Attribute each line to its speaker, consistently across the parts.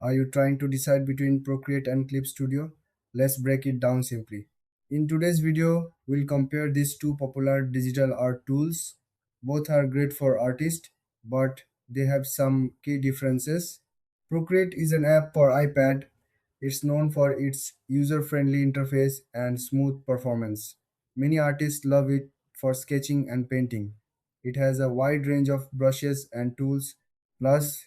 Speaker 1: Are you trying to decide between Procreate and Clip Studio? Let's break it down simply. In today's video, we'll compare these two popular digital art tools. Both are great for artists, but they have some key differences. Procreate is an app for iPad. It's known for its user-friendly interface and smooth performance. Many artists love it for sketching and painting. It has a wide range of brushes and tools, plus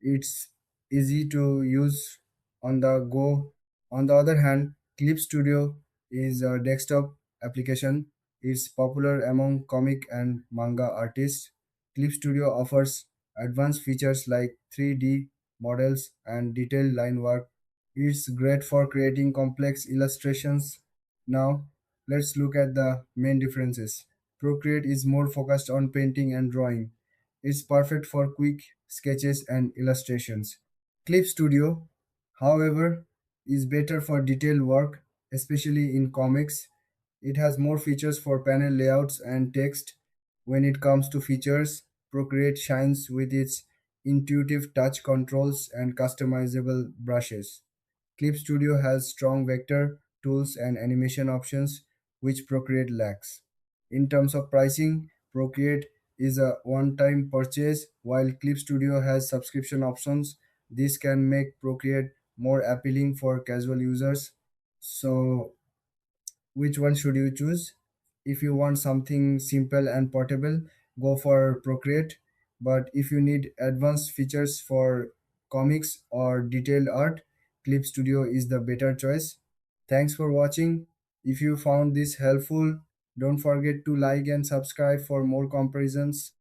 Speaker 1: it's easy to use on the go. On the other hand, Clip Studio is a desktop application. It's popular among comic and manga artists. Clip Studio offers advanced features like 3D models and detailed line work. It's great for creating complex illustrations. Now, let's look at the main differences. Procreate is more focused on painting and drawing. It's perfect for quick sketches and illustrations. Clip Studio, however, is better for detailed work, especially in comics. It has more features for panel layouts and text. When it comes to features, Procreate shines with its intuitive touch controls and customizable brushes. Clip Studio has strong vector tools and animation options, which Procreate lacks. In terms of pricing, Procreate is a one time purchase, while Clip Studio has subscription options. This can make Procreate more appealing for casual users. So, which one should you choose? If you want something simple and portable, go for Procreate. But if you need advanced features for comics or detailed art, Clip Studio is the better choice. Thanks for watching. If you found this helpful, don't forget to like and subscribe for more comparisons.